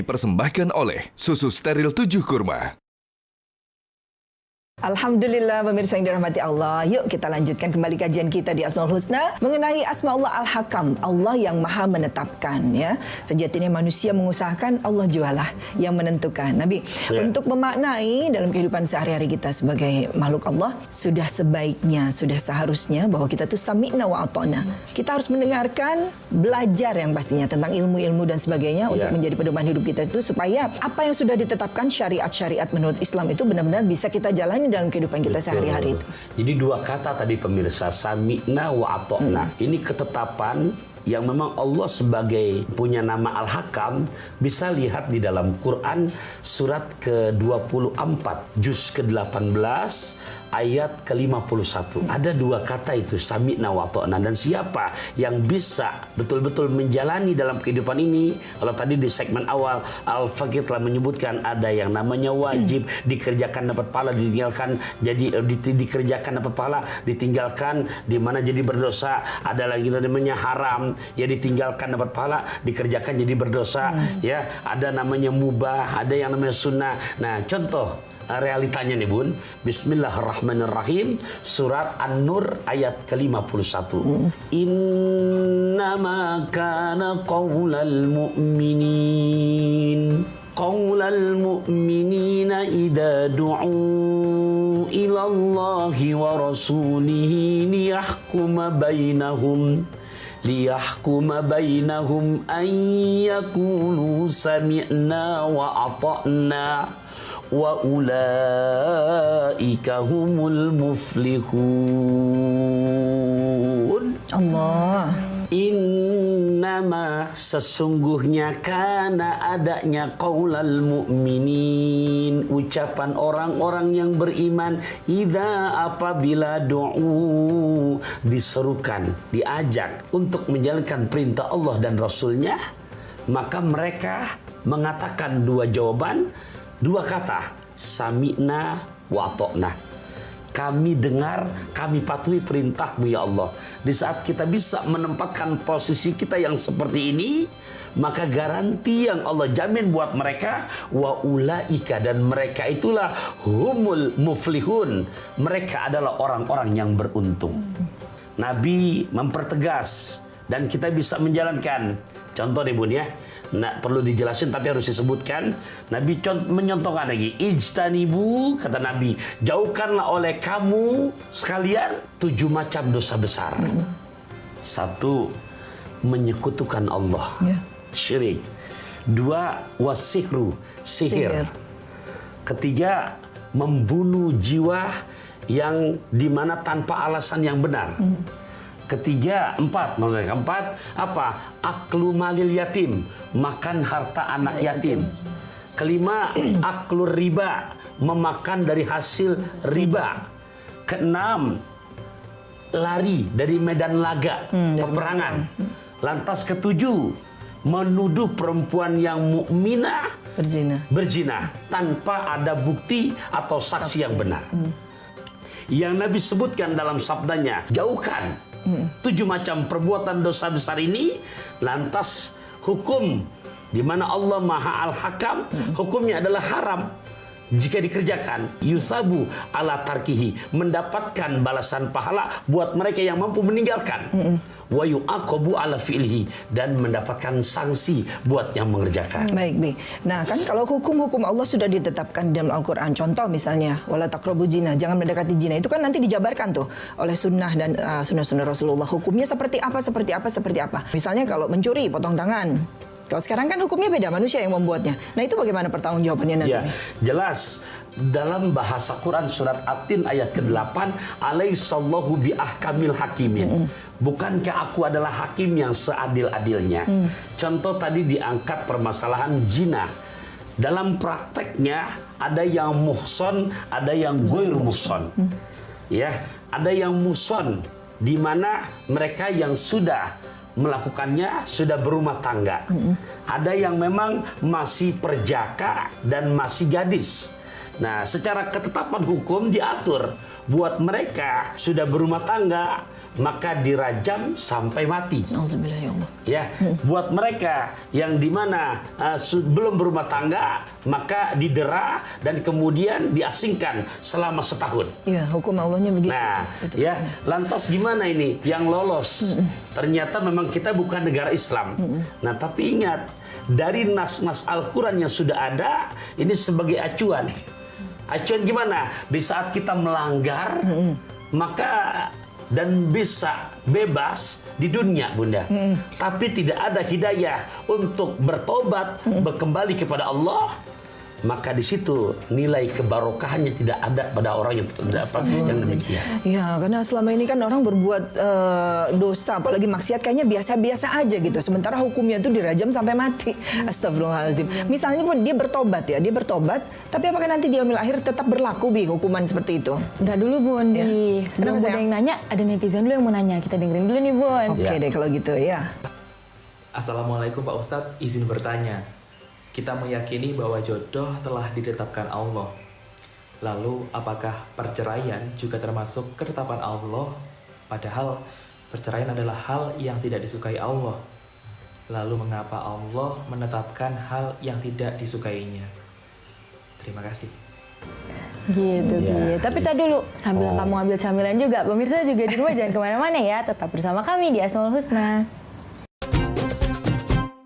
dipersembahkan oleh Susu Steril 7 Kurma. Alhamdulillah, pemirsa yang dirahmati Allah. Yuk kita lanjutkan kembali kajian kita di Asmaul Husna mengenai Asmaullah Al-Hakam, Allah yang maha menetapkan. Ya, sejatinya manusia mengusahakan, Allah jualah yang menentukan. Nabi, untuk memaknai dalam kehidupan sehari-hari kita sebagai makhluk Allah, sudah sebaiknya, sudah seharusnya bahwa kita tuh sami'na wa ata'na. Kita harus mendengarkan, belajar yang pastinya tentang ilmu-ilmu dan sebagainya untuk menjadi pedoman hidup kita itu, supaya apa yang sudah ditetapkan syariat-syariat menurut Islam itu benar-benar bisa kita jalani dalam kehidupan kita sehari-hari itu. Jadi dua kata tadi pemirsa, sami'na wa ata'na. Ini ketetapan yang memang Allah sebagai punya nama Al-Hakam bisa lihat di dalam Quran surat ke-24 juz ke-18 ayat ke-51. Ada dua kata itu, sami'na wa ata'na, dan siapa yang bisa betul-betul menjalani dalam kehidupan ini. Kalau tadi di segmen awal Al-Fakir telah menyebutkan ada yang namanya wajib, dikerjakan dapat pahala, ditinggalkan jadi dikerjakan dapat pahala, ditinggalkan di mana jadi berdosa. Ada lagi namanya haram, ya ditinggalkan dapat pahala, dikerjakan jadi berdosa. Ya, ada namanya mubah, ada yang namanya sunnah. Nah, contoh realitanya nih Bun, Bismillahirrahmanirrahim, surat An-Nur ayat ke-51. Innama kana qaulal mu'minina idza du'u ila Allahi wa rasulihi liyahkuma bainahum an yaqulu sami'na wa ata'na wa ulaika humul muflihun. Allah. Innama, sesungguhnya, karena adanya qaulal mu'minin, ucapan orang-orang yang beriman, idza, apabila du'u, diserukan, diajak untuk menjalankan perintah Allah dan Rasulnya, maka mereka mengatakan dua jawaban, dua kata, sami'na wa ata'na. Kami dengar, kami patuhi perintahmu ya Allah. Di saat kita bisa menempatkan posisi kita yang seperti ini, maka garanti yang Allah jamin buat mereka, wa ulaika, dan mereka itulah humul muflihun. Mereka adalah orang-orang yang beruntung. Nabi mempertegas dan kita bisa menjalankan. Contoh nih Bun ya, nggak perlu dijelasin tapi harus disebutkan. Nabi menyontohkan lagi, ijtanibu, kata Nabi, jauhkanlah oleh kamu sekalian 7 macam dosa besar. 1, menyekutukan Allah, syirik. 2, wasihru, sihir. 3, membunuh jiwa yang dimana tanpa alasan yang benar. 4, maksudnya 4 apa? Aklu malil yatim, makan harta anak yatim. 5, aklu riba, memakan dari hasil riba. 6, lari dari medan laga, peperangan. Lantas 7, menuduh perempuan yang mukminah berzina tanpa ada bukti atau saksi yang benar. Yang Nabi sebutkan dalam sabdanya, jauhkan 7 macam perbuatan dosa besar ini. Lantas hukum di mana Allah Maha Al-Hakam, hukumnya adalah haram jika dikerjakan. Yusabu ala tarkihi, mendapatkan balasan pahala buat mereka yang mampu meninggalkan. Wa yu'aqabu ala fi'lihi, dan mendapatkan sanksi buat yang mengerjakan. Baik. Nah, kan kalau hukum-hukum Allah sudah ditetapkan dalam Al-Quran, contoh misalnya wala taqrabu zina, jangan mendekati zina, itu kan nanti dijabarkan tuh oleh sunnah dan sunnah-sunnah Rasulullah, hukumnya seperti apa. Misalnya kalau mencuri, potong tangan. Kalau sekarang kan hukumnya beda, manusia yang membuatnya. Nah, itu bagaimana pertanggungjawabannya nanti? Ya, jelas dalam bahasa Quran surat At-Tin ayat ke-8, alaihissallahu biahkamil hakimin. Bukankah aku adalah hakim yang seadil-adilnya? Contoh tadi diangkat permasalahan zina. Dalam prakteknya ada yang muhson, ada yang ghair muhson. Ya, ada yang muhson di mana mereka yang sudah melakukannya sudah berumah tangga. Ada yang memang masih perjaka dan masih gadis. Nah, secara ketetapan hukum diatur buat mereka sudah berumah tangga maka dirajam sampai mati. Alhamdulillah ya Allah. Ya, buat mereka yang dimana belum berumah tangga maka didera dan kemudian diasingkan selama setahun. Ya, hukum Allahnya begitu. Nah, Itu. ya, lantas gimana ini yang lolos? Ternyata memang kita bukan negara Islam. Nah, tapi ingat, dari nas-nas Al-Quran yang sudah ada, ini sebagai acuan. Acuan gimana? Di saat kita melanggar, maka dan bisa bebas di dunia, Bunda. Tapi tidak ada hidayah untuk bertobat, kembali kepada Allah. Maka di situ nilai kebarokahannya tidak ada pada orang yang yang demikian. Ya, karena selama ini kan orang berbuat dosa, apalagi maksiat kayaknya biasa-biasa aja gitu. Sementara hukumnya itu dirajam sampai mati. Astagfirullahaladzim. Misalnya pun dia bertobat ya, dia bertobat, tapi apakah nanti di yaumil akhir tetap berlaku hukuman seperti itu? Ntar dulu Bun, Ya. sebelum Kenapa, ada sayang? yang nanya, ada netizen dulu yang mau nanya. Kita dengerin dulu nih Bun. Oke deh kalau gitu ya. Assalamualaikum Pak Ustadz, izin bertanya. Kita meyakini bahwa jodoh telah ditetapkan Allah. Lalu apakah perceraian juga termasuk ketetapan Allah? Padahal perceraian adalah hal yang tidak disukai Allah. Lalu mengapa Allah menetapkan hal yang tidak disukainya? Terima kasih. Gitu, Ya, Bi. Tapi tadi dulu, sambil Oh. kamu ambil camilan juga, pemirsa juga di rumah jangan kemana-mana ya. Tetap bersama kami di Asmaul Husna.